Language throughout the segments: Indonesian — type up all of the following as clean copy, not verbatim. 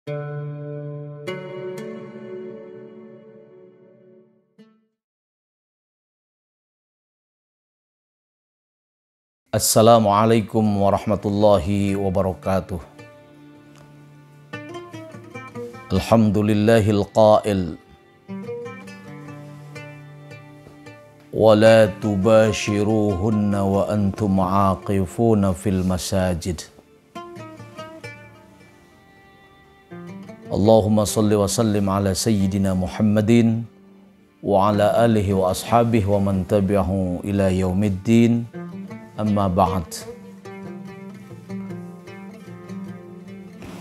Assalamualaikum warahmatullahi wabarakatuh. Alhamdulillahil qail wa la tubashiruhunna wa antum aaqifuna fil masajid. Allahumma salli wa sallim ala sayyidina Muhammadin wa ala alihi wa ashabihi wa man tabi'ahu ila yaumiddin. Amma ba'd.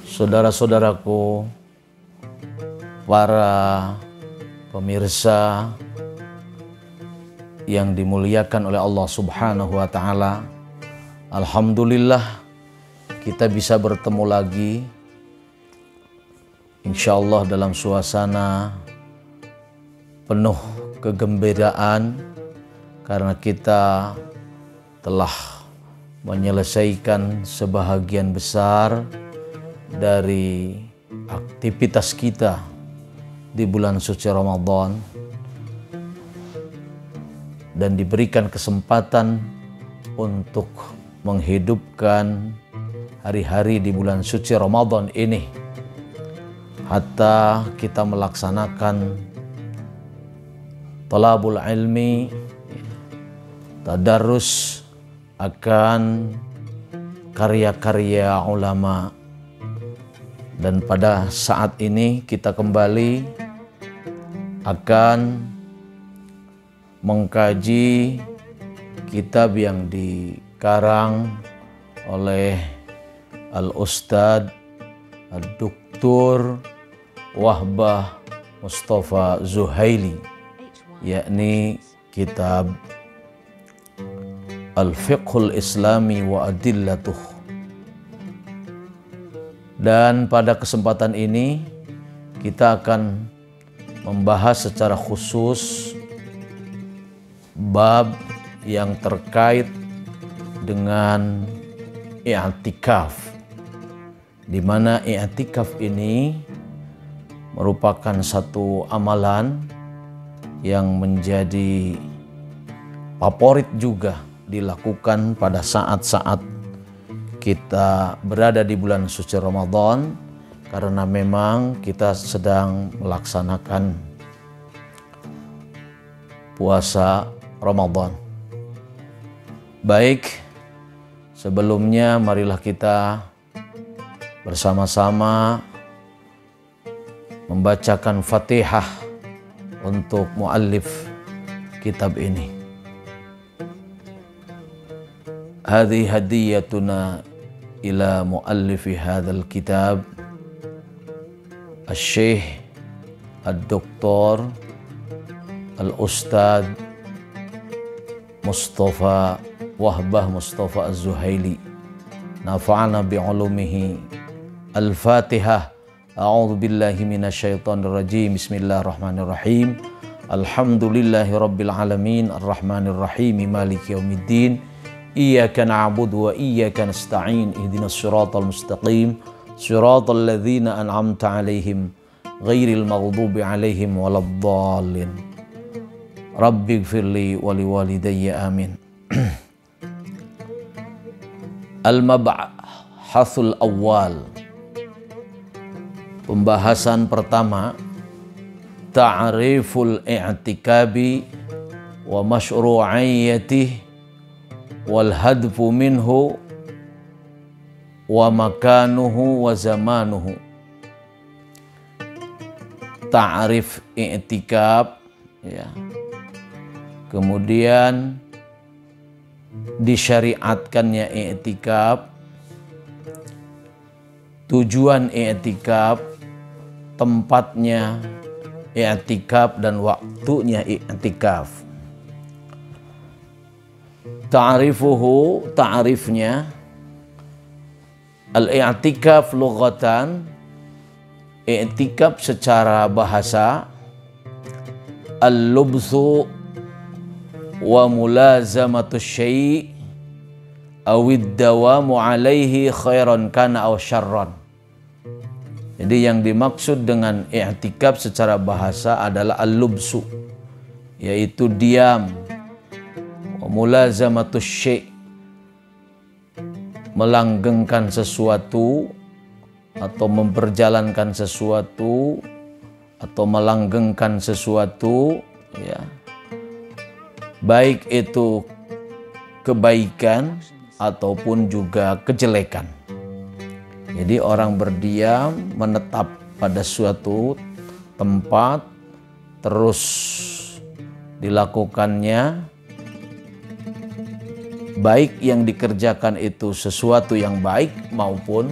Saudara-saudaraku, para pemirsa yang dimuliakan oleh Allah Subhanahu wa taala, alhamdulillah kita bisa bertemu lagi insyaallah dalam suasana penuh kegembiraan karena kita telah menyelesaikan sebahagian besar dari aktivitas kita di bulan suci Ramadan dan diberikan kesempatan untuk menghidupkan hari-hari di bulan suci Ramadan ini hatta kita melaksanakan talabul ilmi, tadarrus akan karya-karya ulama. Dan pada saat ini kita kembali akan mengkaji kitab yang dikarang oleh Al-Ustadz Ad-Doktor Wahbah Mustafa Zuhaili, yakni kitab Al-Fiqhul Islami wa Adillatuh. Dan pada kesempatan ini kita akan membahas secara khusus bab yang terkait dengan i'tikaf, di mana i'tikaf ini merupakan satu amalan yang menjadi favorit juga dilakukan pada saat-saat kita berada di bulan suci Ramadan, karena memang kita sedang melaksanakan puasa Ramadan. Baik, sebelumnya marilah kita bersama-sama membacakan Fatihah untuk muallif kitab ini. Hadhi hadiyatuna ila muallifi hadzal kitab Asy-Syaikh Ad-Doktor Al-Ustadz Mustafa Wahbah Mustafa Az-Zuhaili, nafa'ana bi'ulumihi. Al-Fatihah. A'udzu billahi minasyaitonir rajim. Bismillahirrahmanirrahim. Alhamdulillahi rabbil alamin arrahmanir rahim maliki yaumiddin. Iyyaka na'budu wa iyyaka nasta'in. Ihdinas siratal mustaqim. Siratal ladzina an'amta 'alaihim ghairil maghdubi 'alaihim waladdallin. Rabbighfirli wa liwalidayya amin. Al-mabhasul awwal. Pembahasan pertama, ta'riful i'tikabi wa masyru'iyyatihi wal hadfu minhu wa makanuhu wa zamanuhu. Ta'rif i'tikaf, ya. Kemudian disyariatkannya i'tikaf, tujuan i'tikaf, tempatnya i'tikaf dan waktunya i'tikaf. Ta'rifuhu, ta'rifnya, al-i'tikaf lughatan, i'tikaf secara bahasa, al-lubthu wa mulazamatu syai' awid dawamu alaihi khairan kana aw syarran. Jadi yang dimaksud dengan i'tikaf secara bahasa adalah al-lubsu, yaitu diam, wa mulazamatus syai', melanggengkan sesuatu atau memperjalankan sesuatu atau melanggengkan sesuatu, ya, baik itu kebaikan ataupun juga kejelekan. Jadi orang berdiam, menetap pada suatu tempat, terus dilakukannya, baik yang dikerjakan itu sesuatu yang baik maupun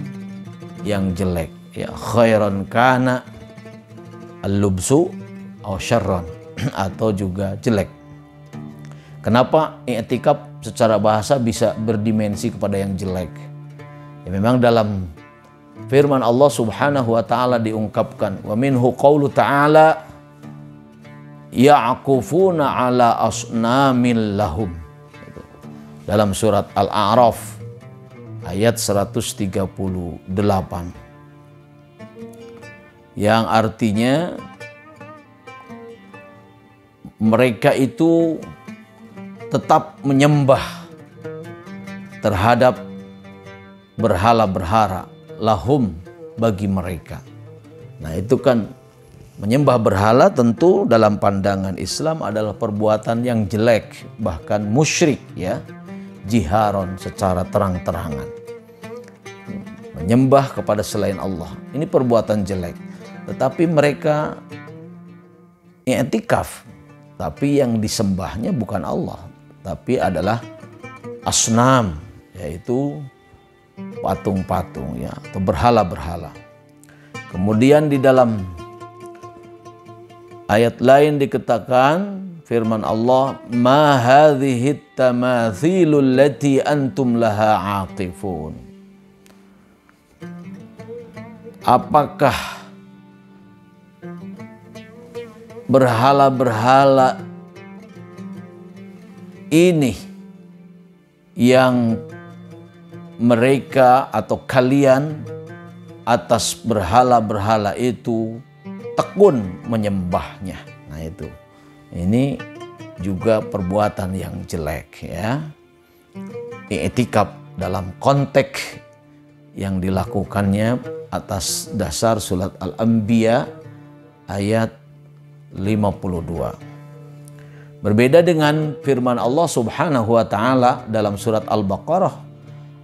yang jelek. Ya, khairan kana al-lubsu aw syarran, atau juga jelek. Kenapa i'tikaf secara bahasa bisa berdimensi kepada yang jelek? Ya, memang dalam firman Allah Subhanahu wa taala diungkapkan, wa minhu qaulu ta'ala ya'kufuna ala asnamil lahum. Dalam surat Al-A'raf ayat 138. Yang artinya mereka itu tetap menyembah terhadap berhala-berhala, lahum, bagi mereka. Nah, itu kan menyembah berhala tentu dalam pandangan Islam adalah perbuatan yang jelek, bahkan musyrik, ya, jiharon, secara terang-terangan. Menyembah kepada selain Allah, ini perbuatan jelek. Tetapi mereka i'tikaf, tapi yang disembahnya bukan Allah, tapi adalah asnam, yaitu patung-patung, ya, atau berhala-berhala. Kemudian di dalam ayat lain dikatakan firman Allah, ma hadhihi tamathilul lati antum laha aqifun. Apakah berhala-berhala ini yang mereka atau kalian atas berhala-berhala itu tekun menyembahnya? Nah, itu. Ini juga perbuatan yang jelek, ya. I'tikaf dalam konteks yang dilakukannya atas dasar surat Al-Anbiya ayat 52. Berbeda dengan firman Allah Subhanahu wa taala dalam surat Al-Baqarah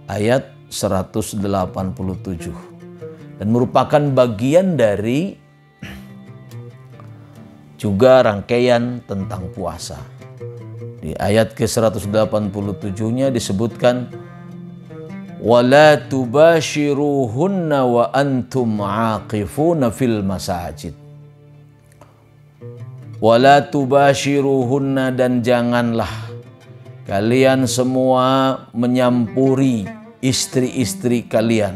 ayat 187, dan merupakan bagian dari juga rangkaian tentang puasa. Di ayat ke-187-nya disebutkan, wala tubashiruhunna wa antum aqifuna fil masajid. Wala tubashiruhunna, dan janganlah kalian semua menyampuri istri-istri kalian.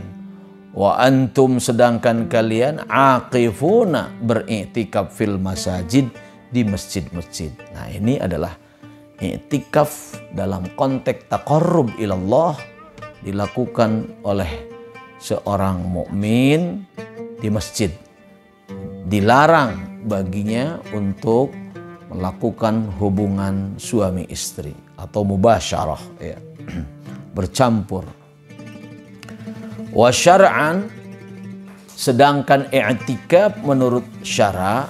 Wa antum, sedangkan kalian aqifuna, beriktikaf fil masajid, di masjid-masjid. Nah, ini adalah iktikaf dalam konteks taqarrub ilallah, dilakukan oleh seorang mukmin di masjid. Dilarang baginya untuk melakukan hubungan suami istri atau mubasyarah, ya, bercampur. Wa syar'an, sedangkan i'tikaf menurut syara'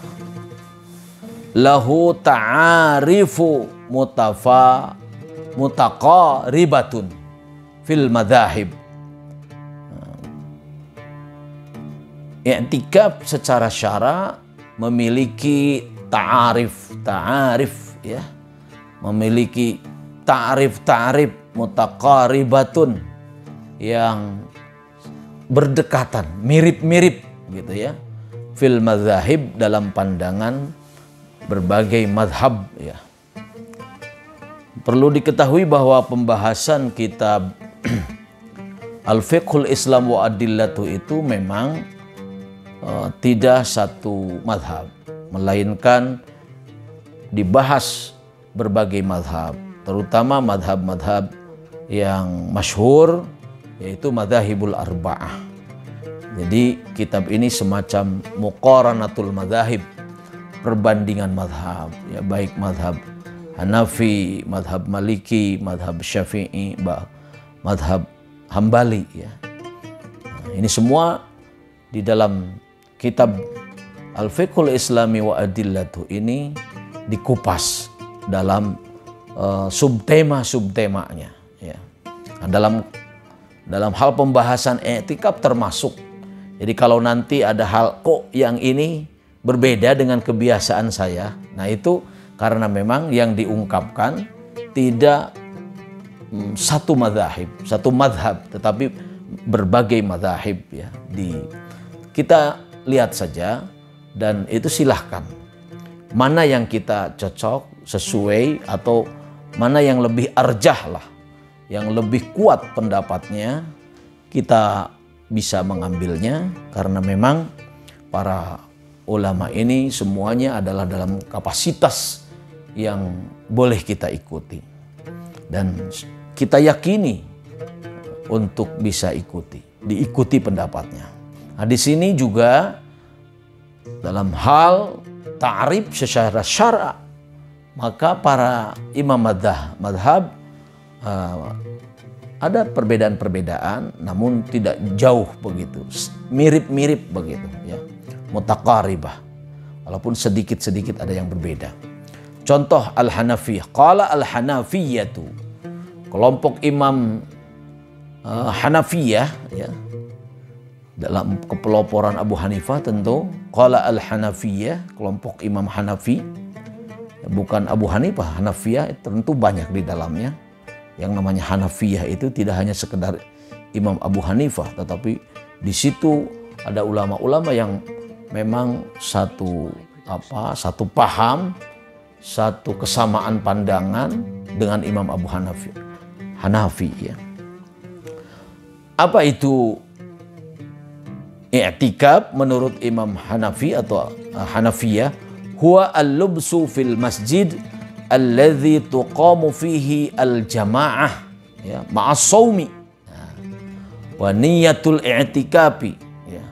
lahu ta'arifu mutaqaribatun fil madzahib. I'tikaf secara syara' memiliki ta'arif, ya, memiliki ta'rif mutaqaribatun yang berdekatan, mirip-mirip, gitu, ya, fil madzahib, dalam pandangan berbagai madhab, ya. Perlu diketahui bahwa pembahasan kitab Al-Fiqhul Islam wa Adillatu itu memang tidak satu madhab, melainkan dibahas berbagai madhab, terutama madhab-madhab yang masyhur, yaitu madzahibul arba'ah. Jadi kitab ini semacam muqaranatul madzahib, perbandingan mazhab, ya, baik mazhab Hanafi, mazhab Maliki, mazhab Syafi'i, mazhab Hambali, ya. Nah, ini semua di dalam kitab Al-Fiqhul Islami wa Adillatu ini dikupas dalam subtema-subtemanya, ya. Nah, dalam hal pembahasan i'tikaf termasuk. Jadi kalau nanti ada hal kok yang ini berbeda dengan kebiasaan saya, nah itu karena memang yang diungkapkan tidak satu madhab, tetapi berbagai madhab, ya. Kita lihat saja dan itu silahkan. Mana yang kita cocok, sesuai, atau mana yang lebih arjah lah, yang lebih kuat pendapatnya, kita bisa mengambilnya, karena memang para ulama ini semuanya adalah dalam kapasitas yang boleh kita ikuti dan kita yakini untuk bisa diikuti pendapatnya. Nah, di sini juga dalam hal ta'rif secara syara, maka para imam madhab ada perbedaan-perbedaan, namun tidak jauh begitu, mirip-mirip begitu, ya, mutaqaribah, walaupun sedikit-sedikit ada yang berbeda. Contoh Al-Hanafiyah, qala Al-Hanafiyatu, kelompok imam Hanafiyah, ya, dalam kepeloporan Abu Hanifah tentu, qala Al-Hanafiyah, kelompok imam Hanafi, bukan Abu Hanifah. Hanafiyah tentu banyak di dalamnya. Yang namanya Hanafiyah itu tidak hanya sekedar Imam Abu Hanifah, tetapi di situ ada ulama-ulama yang memang satu paham, satu kesamaan pandangan dengan Imam Abu Hanafi, ya. Apa itu i'tikaf menurut Imam Hanafi atau Hanafiyah? Huwa al-lubsu fil masjid alladzi tuqamu fihi al-jamaah, ya, ma'as shaumi, wa niyatul i'tikafi, ya,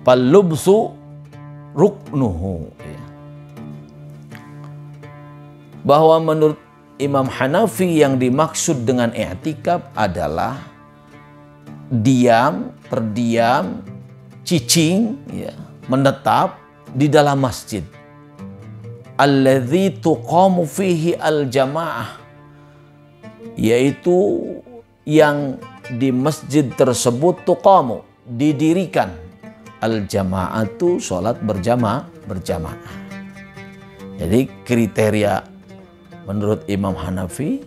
fal-lubsu ruknuhu, ya. Bahwa menurut Imam Hanafi yang dimaksud dengan i'tikaf adalah terdiam, cicing, ya, menetap di dalam masjid. Alladzi tuqamu fihi al-jamaah, yaitu yang di masjid tersebut tuqamu, didirikan, al-jamaatu, sholat berjamaah. Jadi kriteria menurut Imam Hanafi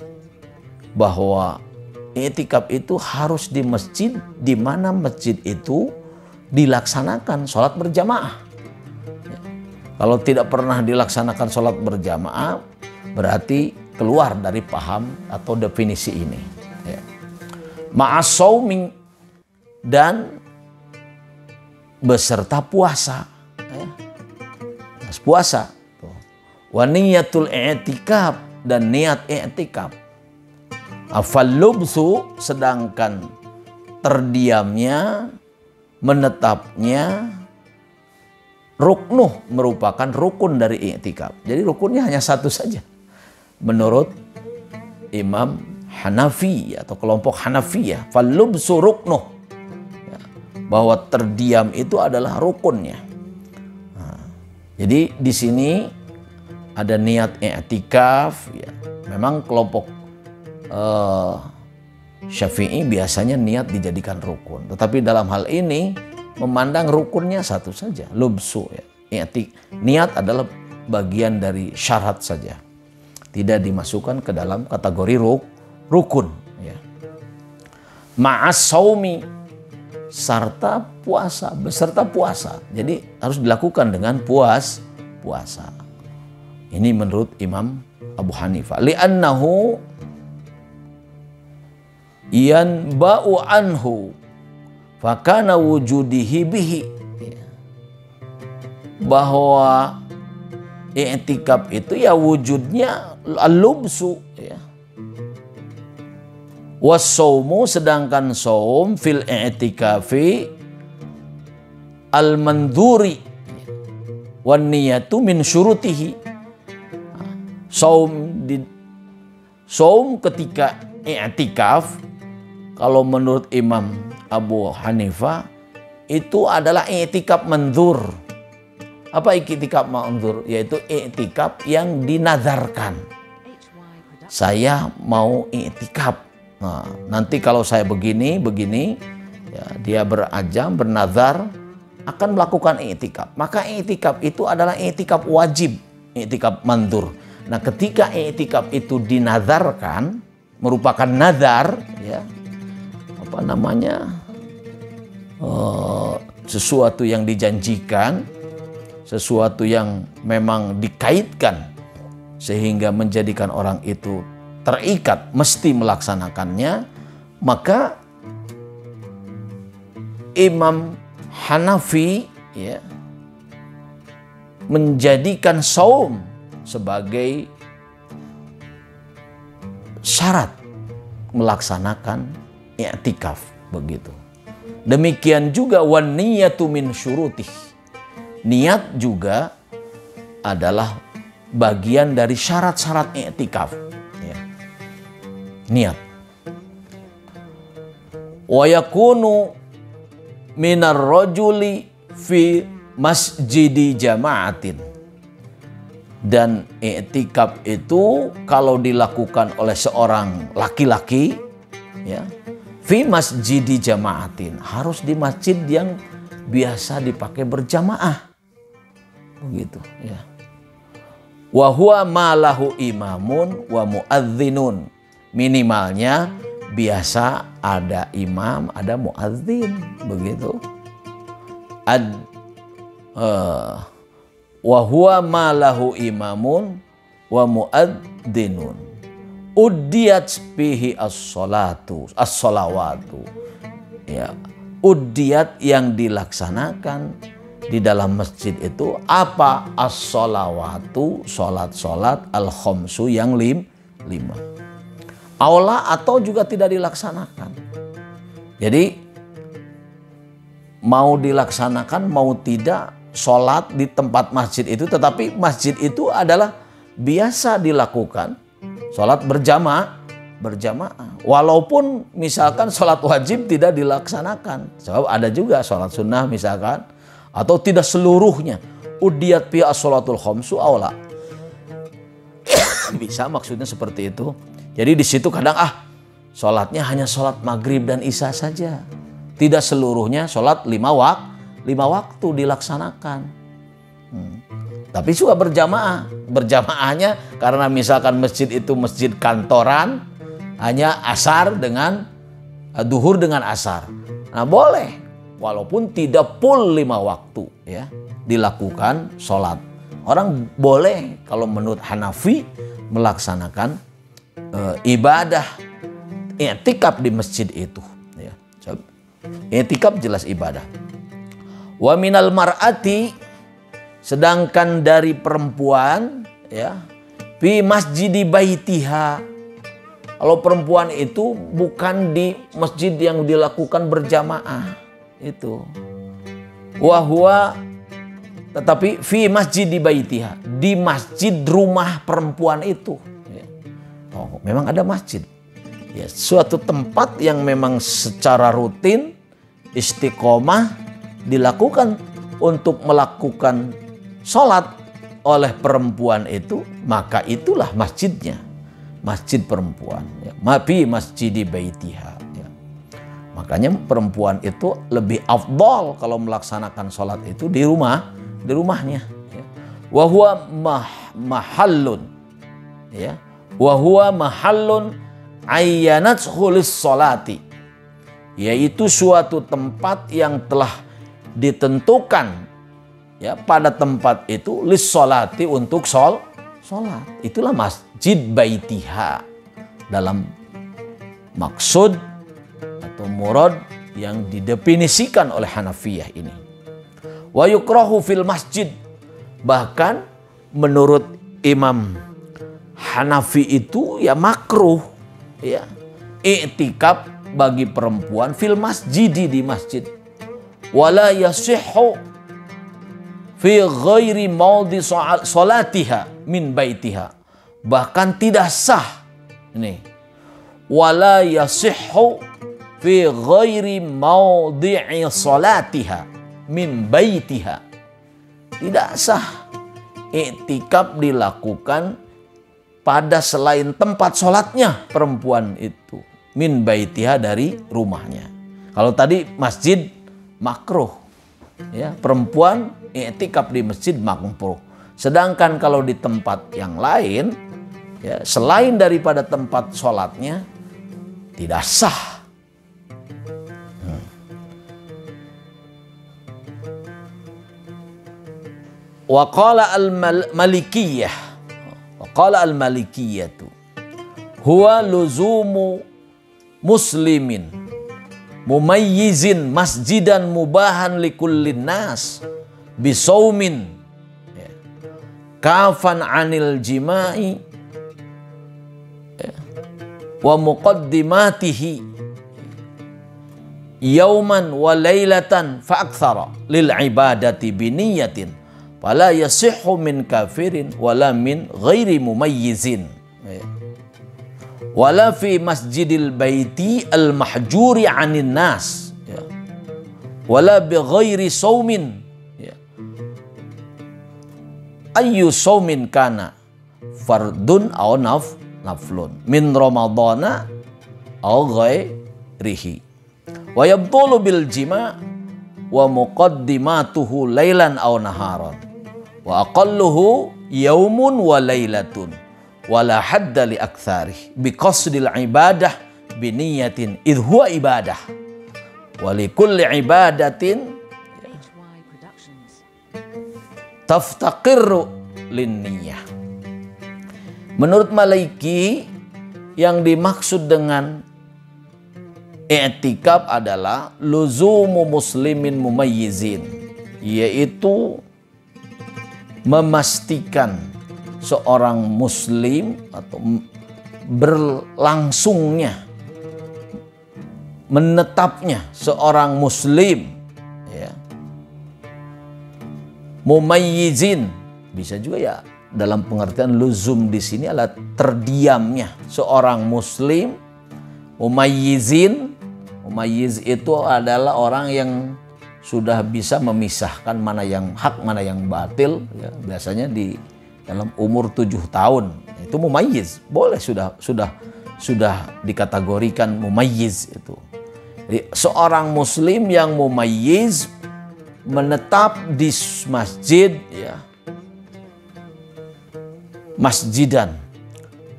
bahwa i'tikaf itu harus di masjid di mana masjid itu dilaksanakan sholat berjamaah. Kalau tidak pernah dilaksanakan sholat berjamaah, berarti keluar dari paham atau definisi ini, ya. Ma'as shaumi, dan beserta puasa, ya. Puasa. Wa niyatul i'tikaf, dan niat i'tikaf. Afal-lubsu, sedangkan terdiamnya, menetapnya, ruknuh, merupakan rukun dari i'tikaf. Jadi rukunnya hanya satu saja menurut Imam Hanafi atau kelompok Hanafiyah. Fal-lubsu ruknuh, ya, bahwa terdiam itu adalah rukunnya. Nah, jadi di sini ada niat i'tikaf, ya. Memang kelompok Syafi'i biasanya niat dijadikan rukun, tetapi dalam hal ini memandang rukunnya satu saja, lubsu, ya. Niat adalah bagian dari syarat saja, tidak dimasukkan ke dalam kategori rukun, ya. Ma'as shaumi, serta puasa, beserta puasa. Jadi harus dilakukan dengan puasa. Ini menurut Imam Abu Hanifah. Li'annahu yanba'u anhu fakana wujudihi bihi, bahwa i'tikaf itu ya wujudnya al-lubsu, ya. Was-shaumu, sedangkan shaum fil i'tikafi al-mandhuri wan niyatu min syurutihi. Saum ketika i'tikaf kalau menurut Imam Abu Hanifah itu adalah i'tikaf mandhur. Apa i'tikaf mandhur? Yaitu i'tikaf yang dinazarkan. Saya mau i'tikaf. Nah, nanti kalau saya begini, ya, dia berazam, bernazar akan melakukan i'tikaf. Maka i'tikaf itu adalah i'tikaf wajib, i'tikaf mandhur. Nah, ketika i'tikaf itu dinazarkan, merupakan nazar, ya, apa namanya, sesuatu yang dijanjikan, sesuatu yang memang dikaitkan sehingga menjadikan orang itu terikat mesti melaksanakannya, maka Imam Hanafi, ya, menjadikan saum sebagai syarat melaksanakan i'tikaf, begitu. Demikian juga wan niyatu min syurutih. Niat juga adalah bagian dari syarat-syarat i'tikaf, ya. Niat. Wa yakunu minar rajuli fi masjidi jama'atin. Dan i'tikaf itu kalau dilakukan oleh seorang laki-laki, ya, fi masjidi jama'atin, harus di masjid yang biasa dipakai berjamaah, begitu, ya. Wa huwa ma lahu imamun wa muadzinun, minimalnya biasa ada imam, ada muadzin, begitu. Wa huwa ma lahu imamun wa muadzzinun uddiyat bihi as-salawatu, ya, uddiyat yang dilaksanakan di dalam masjid itu apa? As-salawatu, salat-salat al-khamsu yang 5. Aula atau juga tidak dilaksanakan. Jadi mau dilaksanakan mau tidak sholat di tempat masjid itu, tetapi masjid itu adalah biasa dilakukan sholat berjamaah, walaupun misalkan sholat wajib tidak dilaksanakan, sebab ada juga sholat sunnah misalkan, atau tidak seluruhnya. Udiyat fi as-sholatul khamsu aula. Bisa maksudnya seperti itu. Jadi di situ kadang sholatnya hanya sholat maghrib dan isya saja, tidak seluruhnya sholat 5 waktu dilaksanakan. Tapi juga berjamaahnya karena misalkan masjid itu masjid kantoran, hanya asar dengan duhur dengan asar. Nah, boleh walaupun tidak full 5 waktu, ya, dilakukan sholat. Orang boleh kalau menurut Hanafi melaksanakan ibadah i'tikaf di masjid itu, ya. I'tikaf jelas ibadah. Wa minal mar'ati, sedangkan dari perempuan, ya, fi masjidi baitiha. Kalau perempuan itu bukan di masjid yang dilakukan berjamaah itu. Wa huwa, tetapi fi masjidi baitiha, di masjid rumah perempuan itu. Oh, memang ada masjid. Ya, suatu tempat yang memang secara rutin istiqomah dilakukan untuk melakukan sholat oleh perempuan itu, maka itulah masjidnya, masjid perempuan, ya. Mafi masjidi baitiha, ya. Makanya perempuan itu lebih afdal kalau melaksanakan sholat itu di rumahnya, ya. Wa huwa mahallun, ya, wa huwa mahallun ayyanat khulis sholati, yaitu suatu tempat yang telah ditentukan, ya, pada tempat itu lis sholati, untuk sholat. Itulah masjid baitiha dalam maksud atau murad yang didefinisikan oleh Hanafiyah ini. Wa yukrahu fil masjid, bahkan menurut Imam Hanafi itu ya makruh, ya, i'tikaf bagi perempuan fil masjidi, di masjid. Wala yasihhu fi ghairi maudhi salatiha min baitiha, bahkan tidak sah ini, wala yasihhu fi ghairi maudhi'i salatiha min baitiha, tidak sah iktikaf dilakukan pada selain tempat sholatnya perempuan itu, min baitiha, dari rumahnya. Kalau tadi masjid makruh, ya, perempuan i'tikaf di masjid makruh. Sedangkan kalau di tempat yang lain, ya, selain daripada tempat sholatnya, tidak sah. Wa qala al-malikiyah, wa qala al-malikiyatu huwa luzumu muslimin mumayyizin masjidan mubahan likullin nas bisaumin, ya, kafan anil jima'i, ya, wa muqaddimatihi yauman wa lailatan fa aktsara lil ibadati biniyatin fala yasihhu min kafirin wala min ghairi mumayyizin, ya. Wala fi masjidil baiti al mahjuri anin nas, ya. Wala bi ghairi saumin, ya. Ayyu saumin kana fardun aw naflun min ramadana aw ghairihi, wa yabtulu bil jima' wa muqaddimatuhu lailan aw naharan wa aqalluhu yaumun wa lailatun wala hadda li aktsarih bi qasdil ibadah bi niyatin idh huwa ibadah wa li kulli ibadatin taftaqirru lin niyah. Menurut Maliki, yang dimaksud dengan i'tikaf adalah luzumu muslimin mumayyizin, yaitu memastikan seorang muslim atau berlangsungnya, menetapnya seorang muslim, ya, mumayyizin, bisa juga ya dalam pengertian luzum di sini adalah terdiamnya seorang muslim. Mumayyizin, mumayyiz itu adalah orang yang sudah bisa memisahkan mana yang hak, mana yang batil, ya, biasanya di dalam umur 7 tahun itu mumayyiz, boleh sudah dikategorikan mumayyiz itu. Jadi, seorang muslim yang mumayyiz menetap di masjid, ya, masjidan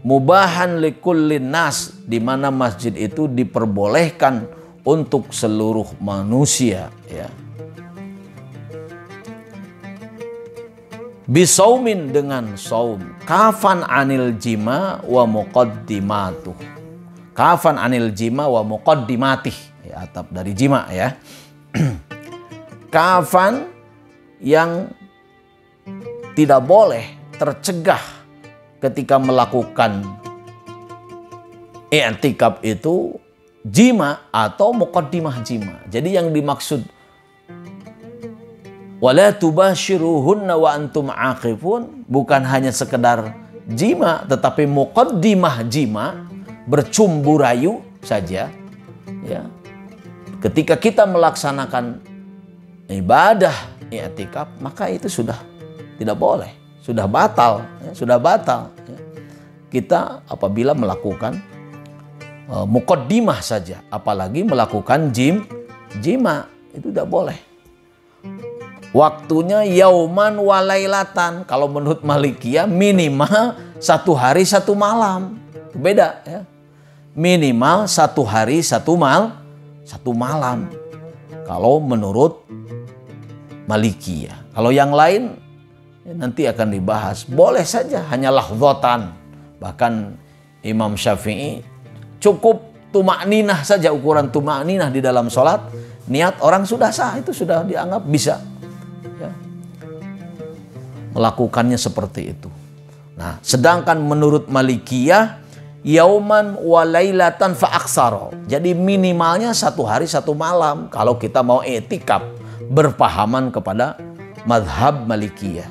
mubahan likullin nas, di mana masjid itu diperbolehkan untuk seluruh manusia, ya. Bisaumin, dengan saum, kafan anil jima wa muqaddimatuh, kafan anil jima wa muqaddimatih, ya, atap dari jima, ya. Kafan yang tidak boleh, tercegah ketika melakukan i'tikaf itu jima atau muqaddimah jima. Jadi yang dimaksud wala tubashiruhunna wa antum aqifun bukan hanya sekedar jima, tetapi muqaddimah jima, bercumbu rayu saja, ya. Ketika kita melaksanakan ibadah i'tikaf, maka itu sudah tidak boleh, sudah batal, ya, sudah batal, ya. Kita apabila melakukan muqaddimah saja, apalagi melakukan jima, itu tidak boleh. Waktunya yauman walailatan, kalau menurut Malikiyah minimal 1 hari 1 malam, beda, ya. Minimal 1 hari 1 malam kalau menurut Malikiyah. Kalau yang lain, ya, nanti akan dibahas, boleh saja hanya lahdzatan. Bahkan Imam Syafi'i cukup tumakninah saja, ukuran tumakninah di dalam sholat, niat orang sudah sah, itu sudah dianggap bisa, ya, melakukannya seperti itu. Nah, sedangkan menurut Malikiyah yauman walailatan fa aksaro, jadi minimalnya 1 hari 1 malam kalau kita mau i'tikaf berpahaman kepada madhab Malikiyah.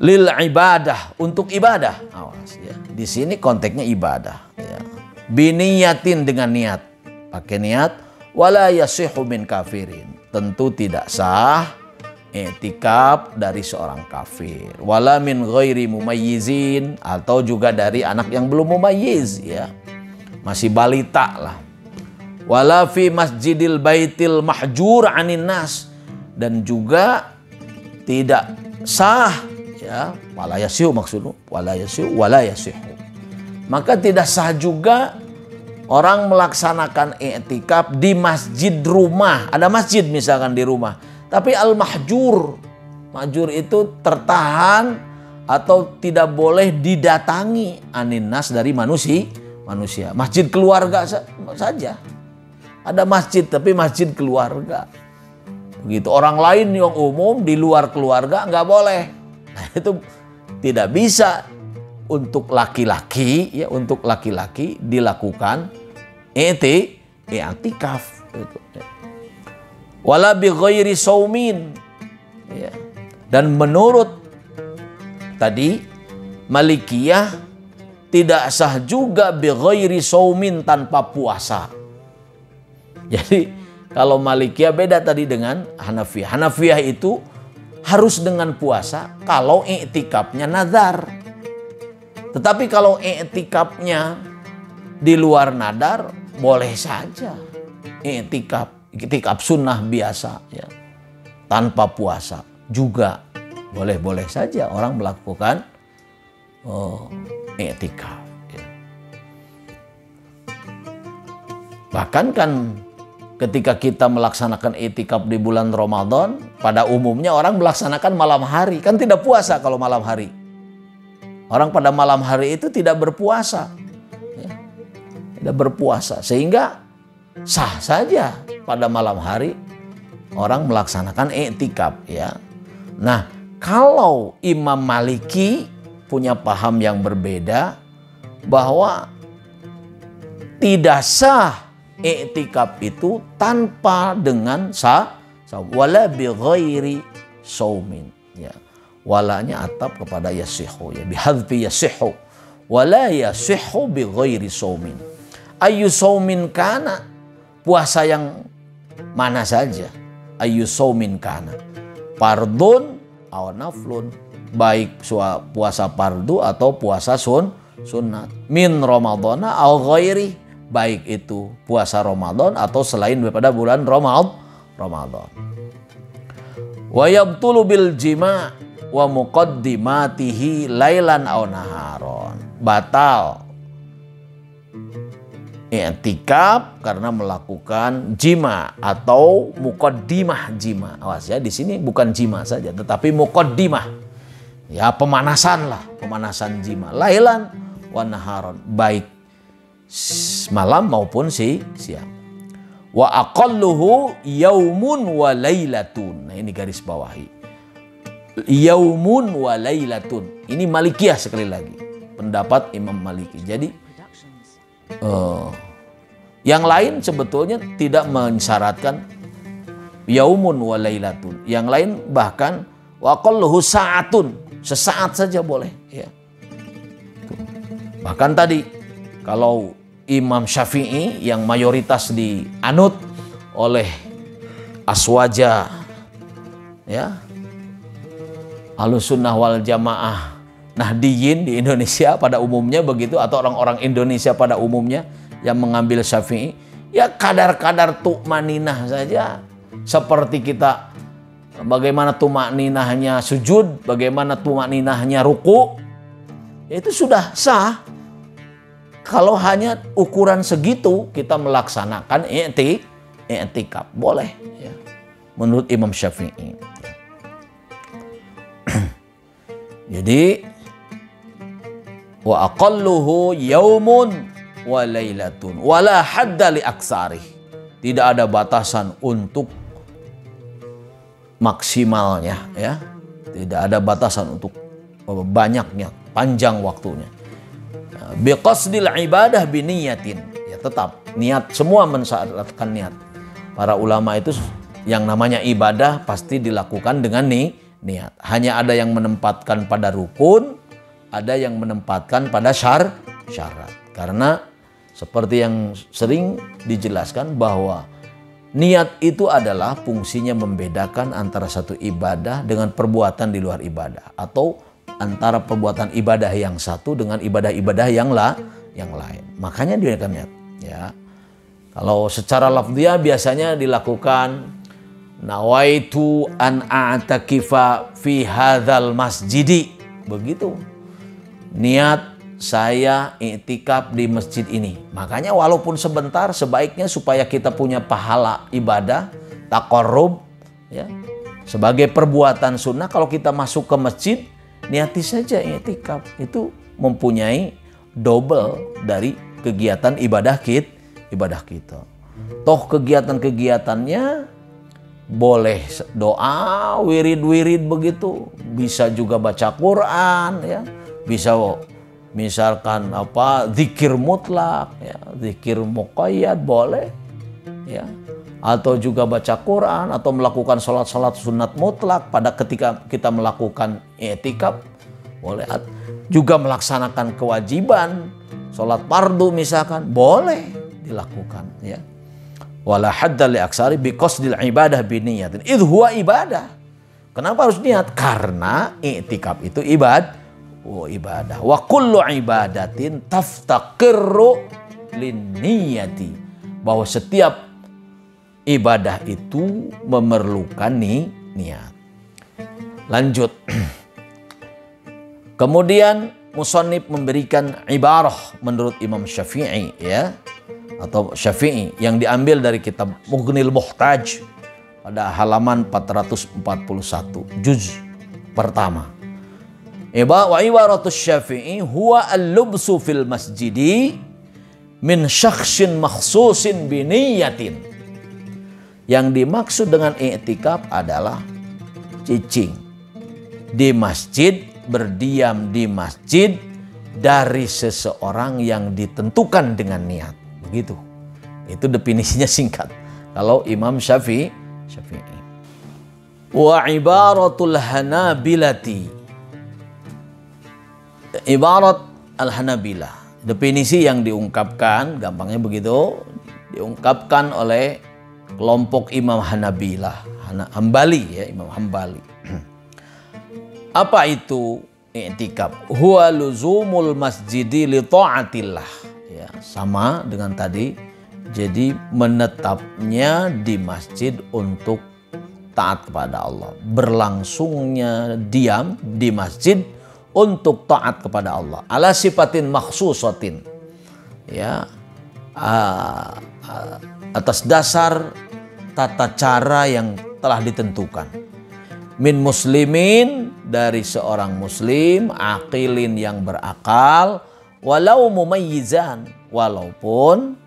Lil ibadah, untuk ibadah. Awas ya. Di sini konteksnya ibadah. Ya. Biniyatin, dengan niat. Pakai niat. Wala yasihu min kafirin. Tentu tidak sah i'tikaf dari seorang kafir. Wala min ghairi mumayyizin, atau juga dari anak yang belum mumayyiz ya. Masih balita lah. Wala fi masjidil baitil mahjur anin nas, dan juga tidak sah ya, wala yasihu maksudnya, wala yasihu. Maka tidak sah juga orang melaksanakan i'tikaf di masjid rumah. Ada masjid misalkan di rumah, tapi al-mahjur. Mahjur itu tertahan atau tidak boleh didatangi anin nas, dari manusia. Masjid keluarga saja. Ada masjid tapi masjid keluarga. Begitu. Orang lain yang umum di luar keluarga nggak boleh. Nah, itu tidak bisa untuk laki-laki ya, untuk laki-laki dilakukan i'tikaf. Wala bi ghairi saumin ya. Dan menurut tadi Malikiyah tidak sah juga bi ghairi saumin, tanpa puasa. Jadi kalau Malikiyah beda tadi dengan Hanafiyah. Hanafiyah itu harus dengan puasa kalau i'tikafnya nadar. Tetapi kalau i'tikafnya di luar nadar, boleh saja i'tikaf sunnah biasa ya, tanpa puasa juga boleh saja orang melakukan i'tikaf ya. Bahkan kan ketika kita melaksanakan i'tikaf di bulan Ramadan, pada umumnya orang melaksanakan malam hari. Kan tidak puasa kalau malam hari. Orang pada malam hari itu tidak berpuasa. Ya, tidak berpuasa. Sehingga sah saja pada malam hari orang melaksanakan i'tikaf. Ya. Nah, kalau Imam Maliki punya paham yang berbeda, bahwa tidak sah i'tikaf itu tanpa dengan wala bi ghairi saumin ya. Walanya atap kepada yasihu ya, bihadfi yasihu wala yasihu bi ghairi saumin. Ayu saumin kana, puasa yang mana saja. Ayu saumin kana, fardun aw naflun, baik puasa fardu atau puasa sunnat. Min ramadhana aw ghairi, baik itu puasa Ramadan atau selain daripada bulan Ramadan. Wa yabtulu bil jima' wa muqaddimatihi lailan aw naharon. Batal i'tikaf karena melakukan jima atau muqaddimah jima. Awas ya, di sini bukan jima saja tetapi muqaddimah. Ya, pemanasan lah, pemanasan jima. Lailan wa naharon, baik malam maupun siang. Wa aqalluhu yaumun wa lailatun. Nah, ini garis bawahi. Yaumun wa lailatun. Ini Malikiyah sekali lagi. Pendapat Imam Maliki. Jadi yang lain sebetulnya tidak mensyaratkan yaumun wa lailatun. Yang lain bahkan wa aqalluhu sa'atun. Sesaat saja boleh ya. Bahkan tadi kalau Imam Syafi'i yang mayoritas dianut oleh aswaja ya, Ahlussunnah wal Jamaah Nahdiyin di Indonesia pada umumnya begitu, atau orang-orang Indonesia pada umumnya yang mengambil Syafi'i, ya kadar-kadar tu'maninah saja, seperti kita bagaimana tu'maninahnya sujud, bagaimana tu'maninahnya ruku, itu sudah sah. Kalau hanya ukuran segitu kita melaksanakan i'tikaf boleh ya, menurut Imam Syafi'i. Jadi wa aqalluhu yaumun wa lailatun wala hadda li aksarih. Tidak ada batasan untuk maksimalnya ya. Tidak ada batasan untuk banyaknya, panjang waktunya. Biqasdil ibadah biniyatin, ya tetap niat, semua mensyaratkan niat. Para ulama itu yang namanya ibadah pasti dilakukan dengan niat. Hanya ada yang menempatkan pada rukun, ada yang menempatkan pada syarat. Karena seperti yang sering dijelaskan bahwa niat itu adalah fungsinya membedakan antara satu ibadah dengan perbuatan di luar ibadah, atau antara perbuatan ibadah yang satu dengan ibadah-ibadah yang lain. Makanya dia akan niat. Ya, kalau secara lafziah biasanya dilakukan nawaitu an a'takifa fi hadzal masjidi. Begitu. Niat saya i'tikaf di masjid ini. Makanya walaupun sebentar, sebaiknya supaya kita punya pahala ibadah, taqarrub, ya, sebagai perbuatan sunnah, kalau kita masuk ke masjid, niati saja i'tikaf. Itu mempunyai double dari kegiatan ibadah kita. Toh kegiatan-kegiatannya boleh doa, wirid-wirid begitu, bisa juga baca Quran, ya, bisa misalkan zikir mutlak, ya, zikir muqayyad boleh, ya, atau juga baca Quran atau melakukan salat sunat mutlak pada ketika kita melakukan i'tikaf boleh, juga melaksanakan kewajiban salat fardu misalkan boleh dilakukan, ya. Wala hadda li aksari bi qasdil ibadah bi niyatin idh huwa ibadah. Kenapa harus niat? Karena i'tikaf itu ibadah. Wa kullu ibadatin taftaqirru linniyati. Bahwa setiap ibadah itu memerlukan niat. Lanjut. Kemudian musannif memberikan ibarah menurut Imam Syafi'i, ya, atau Syafi'i yang diambil dari kitab Mughnil Muhtaj pada halaman 441 juz pertama. Wa ibaratus Syafi'i huwa al-lubsu fil masjidi min syakhsin makhsusin biniyatin. Yang dimaksud dengan i'tikaf adalah cicing di masjid, berdiam di masjid dari seseorang yang ditentukan dengan niat. Begitu. Itu definisinya singkat. Kalau Imam Syafi'i. Wa ibaratul hanabilati. Ibarat al-Hanabilah, definisi yang diungkapkan, gampangnya begitu, diungkapkan oleh kelompok Imam Hanabilah, Hambali, ya, Imam Hambali. Apa itu i'tikaf? Huwa luzumul masjidi li ta'atillah, ya, sama dengan tadi. Jadi menetapnya di masjid untuk taat kepada Allah, berlangsungnya diam di masjid untuk taat kepada Allah ala sifatin makhsusatin, ya, atas dasar tata cara yang telah ditentukan, min muslimin, dari seorang muslim, aqilin, yang berakal, walau mumayyizan, walaupun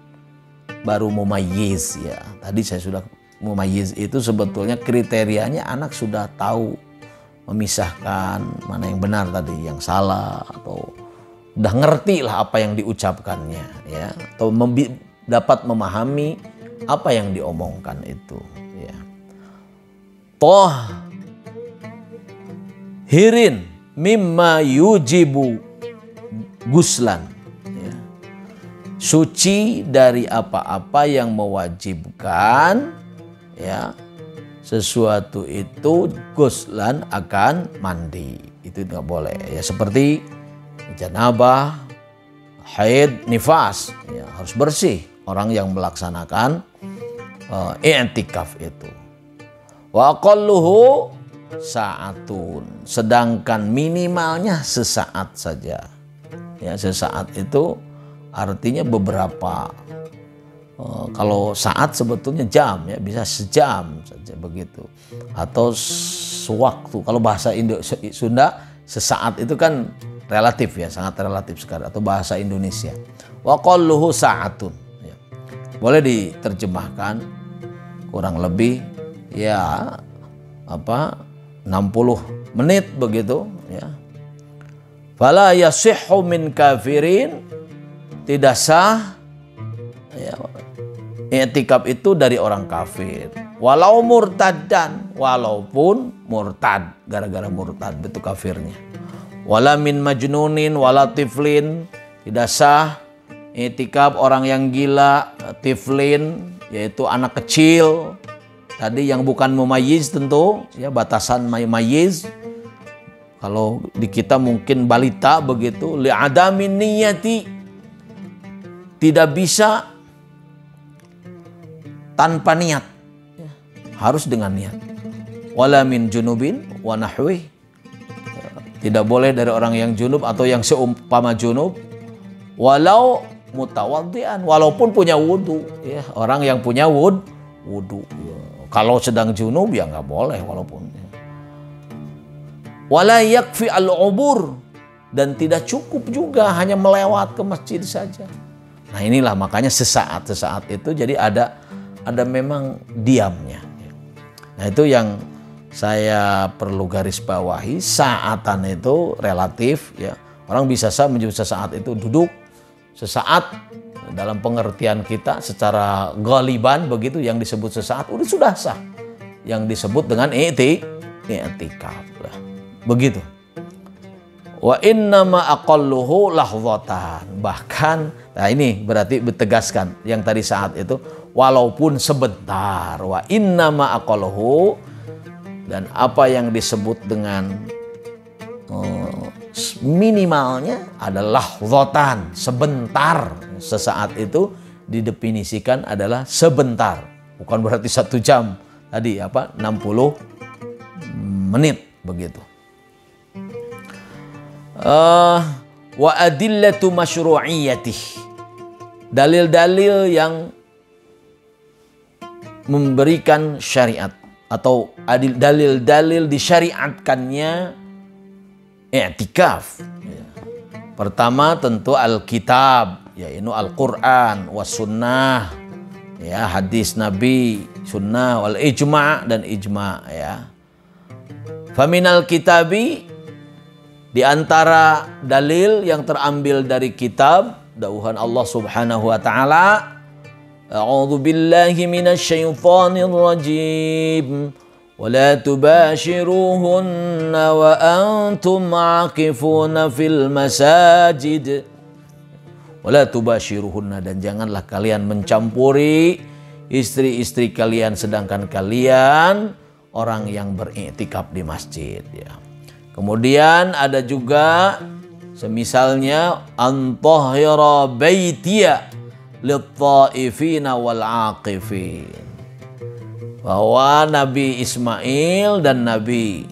baru mumayyiz, ya. Tadi saya sudah, mumayyiz itu sebetulnya kriterianya anak sudah tahu memisahkan mana yang benar tadi, yang salah, atau udah ngerti lah apa yang diucapkannya, ya, atau dapat memahami apa yang diomongkan itu, ya. Toh hirin mimma yujibu guslan, ya, suci dari apa-apa yang mewajibkan, ya, sesuatu itu guslan akan mandi, itu nggak boleh, ya, seperti janabah, haid, nifas, ya, harus bersih orang yang melaksanakan i'tikaf itu. Wa aqalluhu sa'atun, sedangkan minimalnya sesaat saja, ya, sesaat itu artinya beberapa. Kalau saat sebetulnya jam, ya, bisa sejam saja begitu, atau sewaktu. Kalau bahasa Sunda sesaat itu kan relatif, ya, sangat relatif sekali, atau bahasa Indonesia wa qalluhu sa'atun, ya. Boleh diterjemahkan kurang lebih, ya, 60 menit begitu, ya. Fala yasihhu min kafirin, tidak sah, ya, i'tikaf itu dari orang kafir. walau murtaddan, walaupun murtad, gara-gara murtad itu kafirnya. Wala min majnunin wala tiflin, tidak sah i'tikaf orang yang gila, tiflin yaitu anak kecil. Tadi yang bukan mumayyiz tentu, ya batasan mumayyiz. Kalau di kita mungkin balita begitu, li'adamin niyati, tidak bisa tanpa niat, harus dengan niat. Wala min junubin wa nahwih, tidak boleh dari orang yang junub atau yang seumpama junub. Walau mutawaddian, walaupun punya wudu, ya orang yang punya wudu. Kalau sedang junub ya nggak boleh walaupun. Wala yakfi al-ubur, dan tidak cukup juga hanya melewat ke masjid saja. Nah inilah makanya sesaat itu jadi ada memang diamnya. Nah itu yang saya perlu garis bawahi, saatan itu relatif ya. Orang bisa sah menyebut sesaat itu duduk sesaat dalam pengertian kita secara ghaliban begitu, yang disebut sesaat sudah sah. Yang disebut dengan i'tikaf lah. Begitu. Wa innama aqalluhu lahzatan. Bahkan, nah ini berarti ditegaskan yang tadi saat itu walaupun sebentar. Wa innama aqalluhu, dan apa yang disebut dengan minimalnya adalah lahzatan, sebentar. Sesaat itu didefinisikan adalah sebentar. Bukan berarti 1 jam. Tadi 60 menit begitu. Wa adillatu masyru'iyyatih, dalil-dalil yang memberikan syariat atau dalil-dalil disyariatkannya i'tikaf. Pertama tentu Alkitab, yaitu Al-Quran, was sunnah, ya hadis Nabi, sunnah, wal ijma' dan ijma' ya. Faminal kitabi, di antara dalil yang terambil dari kitab, dauhan Allah Subhanahu wa taala, A'udzu billahi minasy syaithanir rajim. Wa la tubashiruhunna wa antum 'akifuna fil masajid. Wa la tubashiruhunna, dan janganlah kalian mencampuri istri-istri kalian sedangkan kalian orang yang beriktikaf di masjid ya. Kemudian ada juga semisalnya antahira baitiya lit-ta'ifina wal 'aqifin, bahwa Nabi Ismail dan Nabi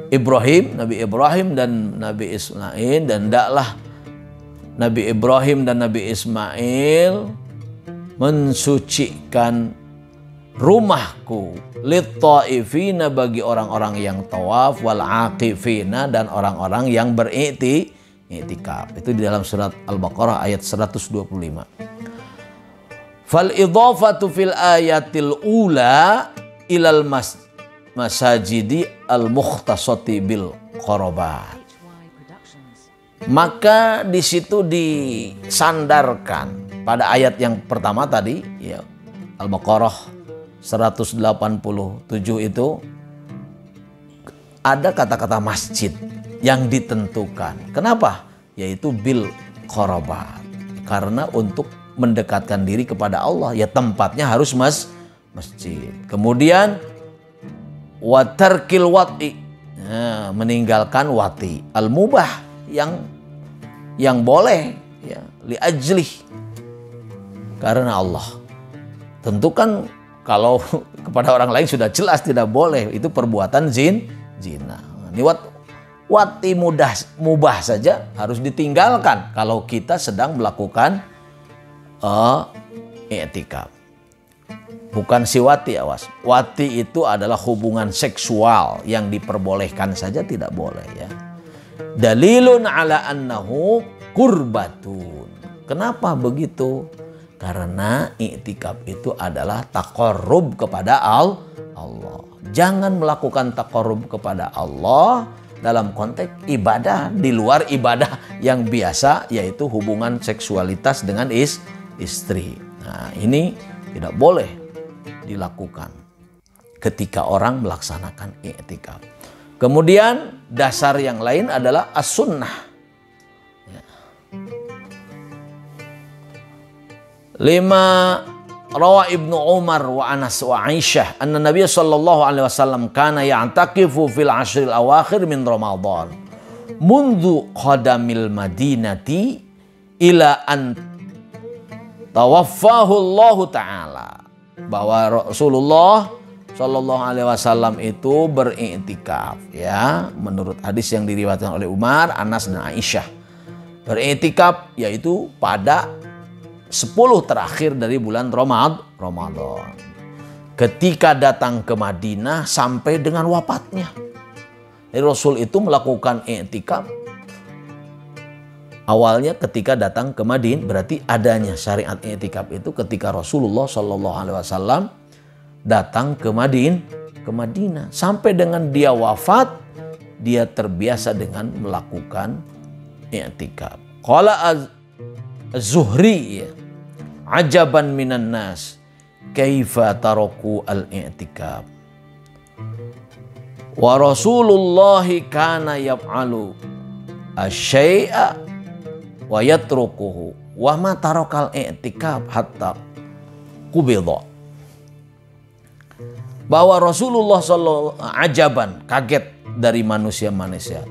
Ibrahim dan Nabi Ismail, dan hendaklah Nabi Ibrahim dan Nabi Ismail mensucikan rumahku lit-ta'ifina, bagi orang-orang yang tawaf, wal 'aqifina, dan orang-orang yang beriktikaf. Itu di dalam surat Al-Baqarah ayat 125. Fal idhafatu fil ayatil ula ilal masajidi al mukhtasati bil qarabat. Maka di situ disandarkan pada ayat yang pertama tadi ya, Al-Baqarah 187 itu ada kata-kata masjid yang ditentukan. Kenapa? Yaitu bil qarabat. Karena untuk mendekatkan diri kepada Allah, ya tempatnya harus masjid. Kemudian wa tarkil wati, meninggalkan wati, al mubah, yang boleh ya, li ajlih, karena Allah. Tentu kan kalau kepada orang lain sudah jelas tidak boleh, itu perbuatan zina. Ini wati mubah saja harus ditinggalkan kalau kita sedang melakukan i'tikaf. Bukan si wati, awas. Wati itu adalah hubungan seksual yang diperbolehkan saja tidak boleh ya. Dalilun ala annahu qurbatun. Kenapa begitu? Karena i'tikaf itu adalah taqarrub kepada Allah. Jangan melakukan taqarrub kepada Allah dalam konteks ibadah di luar ibadah yang biasa, yaitu hubungan seksualitas dengan istri. Nah, ini tidak boleh. dilakukan ketika orang melaksanakan i'tikaf. Kemudian dasar yang lain adalah as-sunnah. 5 rawa Ibnu Umar wa Anas wa Aisyah anna Nabiy sallallahu alaihi wasallam kana ya'takifu fil ashril awakhir min Ramadan mundu qadamil madinati ila an tawaffahu Allah taala, bahwa Rasulullah sallallahu alaihi wasallam itu beriktikaf, ya, menurut hadis yang diriwayatkan oleh Umar, Anas dan Aisyah. Beriktikaf yaitu pada 10 terakhir dari bulan Ramadan. Ketika datang ke Madinah sampai dengan wafatnya. Jadi Rasul itu melakukan i'tikaf awalnya ketika datang ke Madinah, berarti adanya syariat i'tikaf itu ketika Rasulullah Shallallahu Alaihi Wasallam datang ke Madinah. Sampai dengan dia wafat, dia terbiasa dengan melakukan i'tikaf. Qala Az-Zuhri, ya, ajaban minan nas kaifa taraku al-i'tikaf wa Rasulullah kana yaf'alu asy-syai'a wa yatrukuhu wa ma tarakal i'tikaf hatta qubidha. Bahwa Rasulullah sallallahu ajaban, kaget dari manusia-manusia.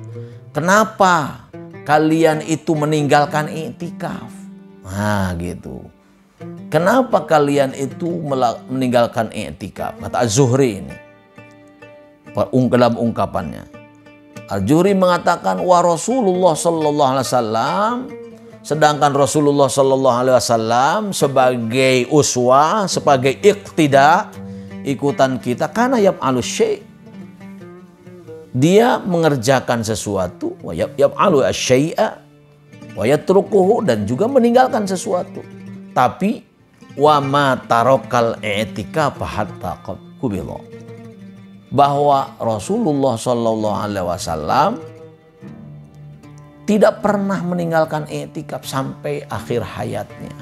Kenapa kalian itu meninggalkan i'tikaf? Nah, gitu. Kenapa kalian itu meninggalkan i'tikaf? Kata Az-Zuhri ini dalam ungkapannya. Az-Zuhri mengatakan wa Rasulullah sallallahu alaihi wasallam, sedangkan Rasulullah sallallahu alaihi wasallam sebagai uswah, sebagai iqtida, ikutan kita, karena yaf'alu syai', dia mengerjakan sesuatu, wa yaf'alu asy-syai'a wa yatrukuhu, dan juga meninggalkan sesuatu. Tapi wa ma tarakal i'tikaf hatta qubila, bahwa Rasulullah Shallallahu Alaihi Wasallam tidak pernah meninggalkan i'tikaf sampai akhir hayatnya,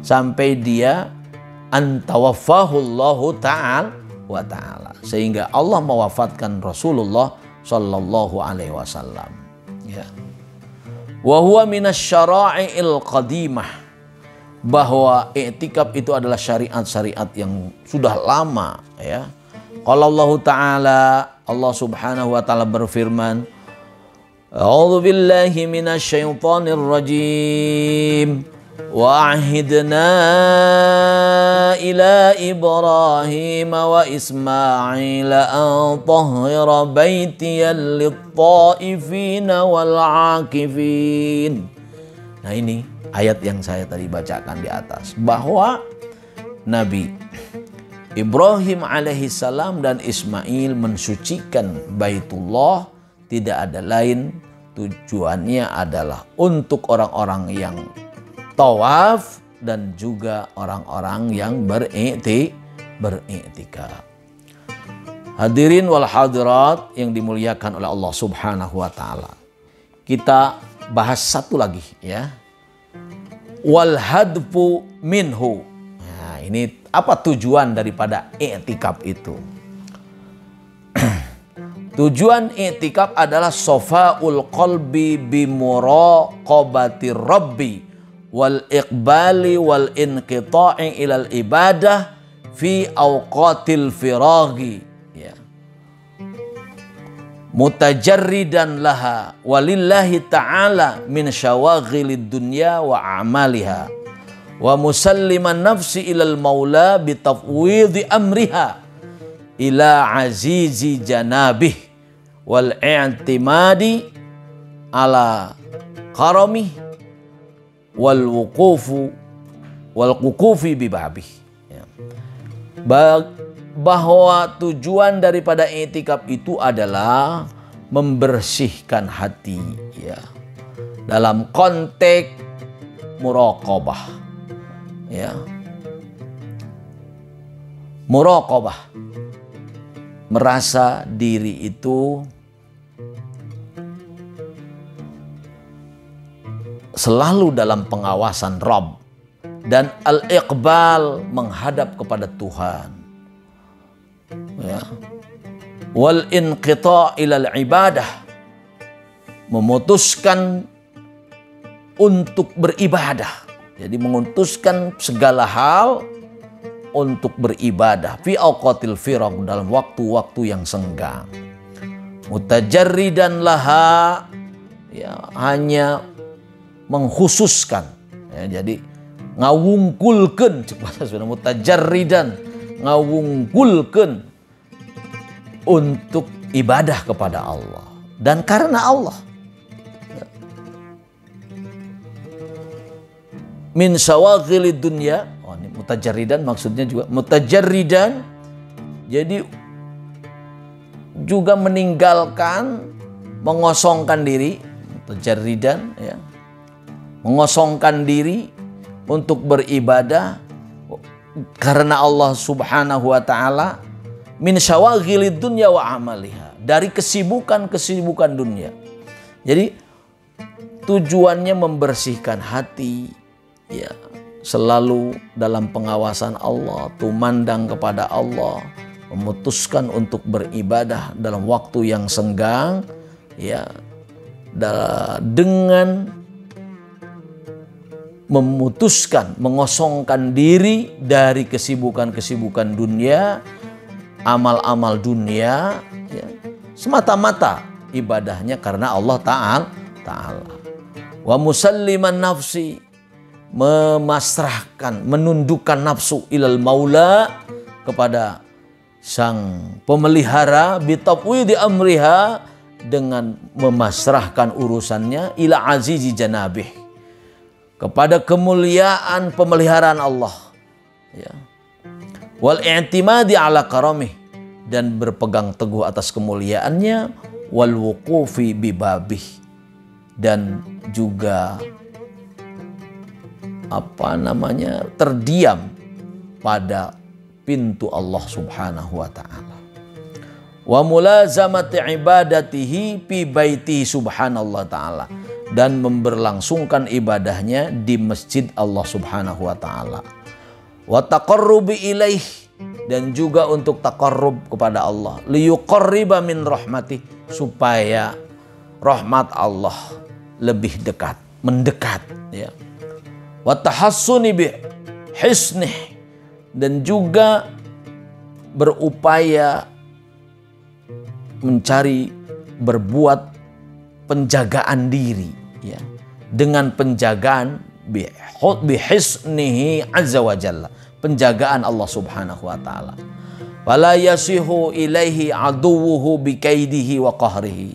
sampai dia antawaffahullahu ta'ala, sehingga Allah mewafatkan Rasulullah Shallallahu Alaihi Wasallam. Ya. Wa huwa minasyara'i'il qadimah, bahwa i'tikaf itu adalah syariat-syariat yang sudah lama, ya. Qala Allah Ta'ala, Allah Subhanahu wa taala berfirman, A'udzu billahi minasy syaithanir rajim. Wa ahidna ila Ibrahim wa Ismail an tahhira baitiyan lit-ta'ifin wal 'akifin. Nah, ini ayat yang saya tadi bacakan di atas, bahwa Nabi Ibrahim alaihissalam dan Ismail mensucikan Baitullah, tidak ada lain, tujuannya adalah untuk orang-orang yang tawaf dan juga orang-orang yang beriktikaf. Hadirin wal hadirat yang dimuliakan oleh Allah Subhanahu wa taala. Kita bahas satu lagi, ya. Wal hadfu minhu. Nah, ini apa tujuan daripada i'tikaf itu? Tujuan i'tikaf adalah sofaul qalbi bimuraqabati rabbi wal iqbali wal inqita'i ilal ibadah fi awqatil firaghi, ya, mutajarridan laha walillahi ta'ala min syawaghilid dunya wa a'maliha wa musalliman nafsi ilal maula bitafwidhi amriha ila azizi janabih wal i'timadi ala karamih wal wukufi bibabih, ya. Bahwa tujuan daripada i'tikaf itu adalah membersihkan hati, ya, dalam konteks muraqabah, ya, muraqabah, merasa diri itu selalu dalam pengawasan Rabb, dan al-iqbal, menghadap kepada Tuhan, ya. Wal inqita' ilal ibadah, memutuskan untuk beribadah. Jadi memutuskan segala hal untuk beribadah fi awqatil firaq, dalam waktu-waktu yang senggang. Mutajarridan laha, ya, hanya mengkhususkan, ya, jadi ngawungkulkeun, cek bahasa Sunda, mutajarridan, ngawungkulkeun untuk ibadah kepada Allah dan karena Allah. Min syawaghilid dunya, oh, ini mutajarridan maksudnya juga mutajarridan, jadi juga meninggalkan, mengosongkan diri, mutajarridan, ya, mengosongkan diri untuk beribadah karena Allah Subhanahu wa taala, min syawaghilid dunya wa amaliha, dari kesibukan-kesibukan dunia. Jadi tujuannya membersihkan hati, ya, selalu dalam pengawasan Allah, tumandang kepada Allah, memutuskan untuk beribadah dalam waktu yang senggang, ya, dengan memutuskan mengosongkan diri dari kesibukan-kesibukan dunia, amal-amal dunia, ya, semata-mata ibadahnya karena Allah Ta'ala. Wa musalliman nafsi, memasrahkan, menundukkan nafsu ilal maula, kepada sang pemelihara, bitafwidi amriha, dengan memasrahkan urusannya, ila azizi janabih, kepada kemuliaan pemeliharaan Allah, ya. Wal i'timadi ala karamih, dan berpegang teguh atas kemuliaannya, wal wuqufi bibabih, dan juga terdiam pada pintu Allah Subhanahu wa taala. Wa mulazamati ibadatihi fi baitihi subhanallah taala, dan memberlangsungkan ibadahnya di masjid Allah Subhanahu wa taala. Wa taqarrubi ilaih, dan juga untuk taqarrub kepada Allah, liyuqarriba min rahmatih, supaya rahmat Allah lebih dekat, mendekat, ya. Wa tahassuni bi hisnih, dan juga berupaya mencari berbuat penjagaan diri, ya, dengan penjagaan bi hisnihi azza wa jalla, penjagaan Allah Subhanahu wa taala. Wala yasihu ilaihi aduwuhu bi kaidihi wa qahrihi,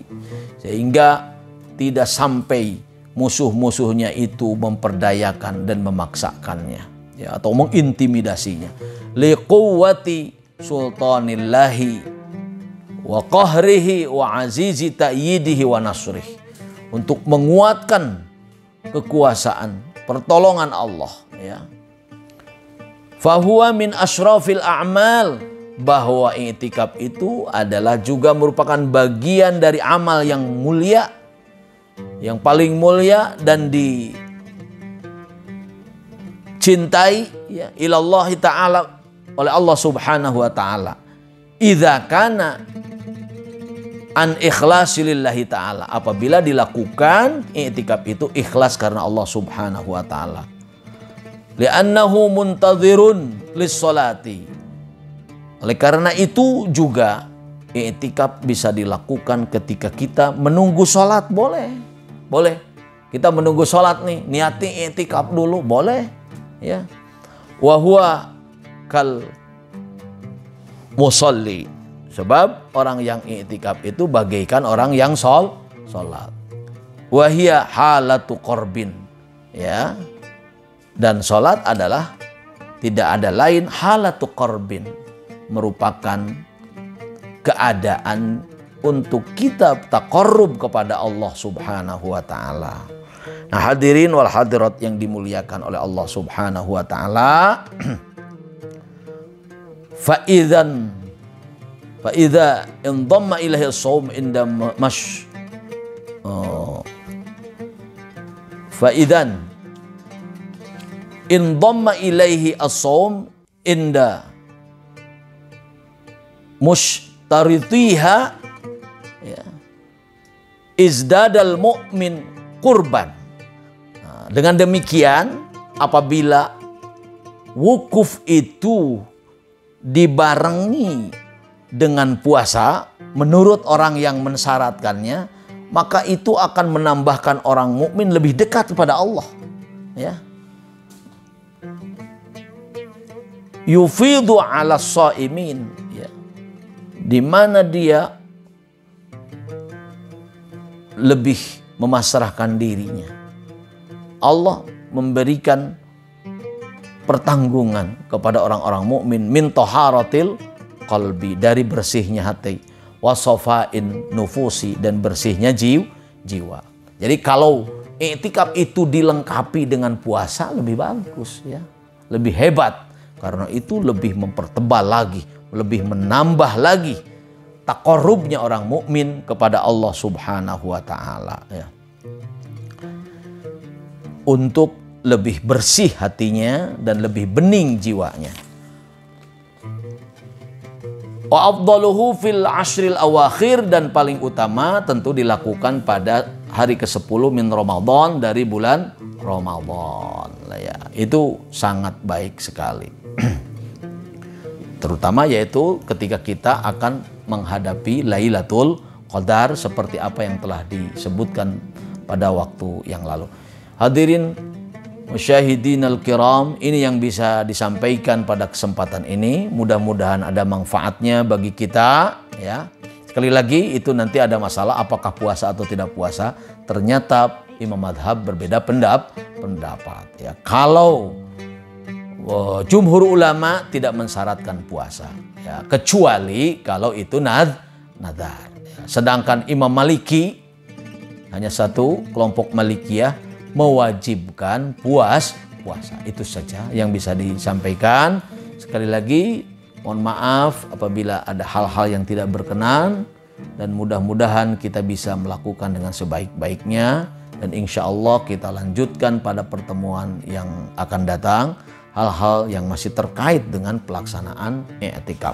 sehingga tidak sampai musuh-musuhnya itu memperdayakan dan memaksakannya, ya, atau mengintimidasinya. Liquwwati sultanillahi wa qahrihi wa azizi ta'yidihi wa nasrihi, untuk menguatkan kekuasaan, pertolongan Allah, ya. Fahuwa min asyrafil a'mal, bahwa i'tikaf itu adalah juga merupakan bagian dari amal yang mulia, yang paling mulia dan dicintai, ya, ilallahi ta'ala, oleh Allah Subhanahu wa ta'ala. Idza kana an ikhlasi lillahi ta'ala, apabila dilakukan i'tikaf itu ikhlas karena Allah Subhanahu wa ta'ala. Li'annahu muntadhirun lis-sholati, oleh karena itu juga i'tikaf bisa dilakukan ketika kita menunggu sholat. Boleh kita menunggu sholat nih, niati i'tikaf dulu, boleh, ya. Wa huwa kal musalli, sebab orang yang i'tikaf itu bagaikan orang yang sholat. Wa hiya halatu qurbin, ya. Dan sholat adalah tidak ada lain halatu qurbin, merupakan keadaan untuk kita taqarrub kepada Allah Subhanahu wa taala. Nah, hadirin wal hadirat yang dimuliakan oleh Allah Subhanahu wa taala, fa idza indamma ilaihi as-shaum inda fa idzan indamma ilaihi as-shaum inda mushtaritiha ya, izdadal mu'min kurban. Nah, dengan demikian apabila wukuf itu dibarengi dengan puasa menurut orang yang mensyaratkannya, maka itu akan menambahkan orang mukmin lebih dekat kepada Allah. Ya. Yufidu ala shaimin, ya. Di mana dia lebih memasrahkan dirinya. Allah memberikan pertanggungan kepada orang-orang mukmin min taharatil qalbi, dari bersihnya hati, wasofain nufusi, dan bersihnya jiwa. Jadi kalau i'tikaf itu dilengkapi dengan puasa lebih bagus, ya, lebih hebat, karena itu lebih mempertebal lagi, lebih menambah lagi taqarrubnya orang mukmin kepada Allah Subhanahu wa taala, ya. Untuk lebih bersih hatinya dan lebih bening jiwanya. Wa afdaluhu fil ashril awakhir, dan paling utama tentu dilakukan pada hari ke-10 min Ramadan, dari bulan Ramadan, ya. Itu sangat baik sekali. Terutama yaitu ketika kita akan menghadapi Lailatul Qadar seperti apa yang telah disebutkan pada waktu yang lalu. Hadirin musyahidin al-kiram, ini yang bisa disampaikan pada kesempatan ini. Mudah-mudahan ada manfaatnya bagi kita, ya. Sekali lagi, itu nanti ada masalah apakah puasa atau tidak puasa. Ternyata imam madhab berbeda pendapat, ya. Kalau jumhur ulama tidak mensyaratkan puasa, ya, kecuali kalau itu nadar, ya. Sedangkan Imam Maliki, hanya satu kelompok Malikiyah, mewajibkan puasa. Itu saja yang bisa disampaikan. Sekali lagi mohon maaf apabila ada hal-hal yang tidak berkenan, dan mudah-mudahan kita bisa melakukan dengan sebaik-baiknya, dan insya Allah kita lanjutkan pada pertemuan yang akan datang hal-hal yang masih terkait dengan pelaksanaan i'tikaf.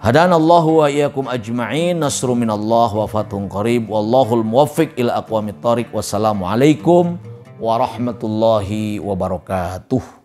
Hadanallahu wa iyyakum ajma'in, nasru minallah wa fathun qarib, wallahul muwaffiq ila aqwamit thariq. Wassalamualaikum warahmatullahi wabarakatuh.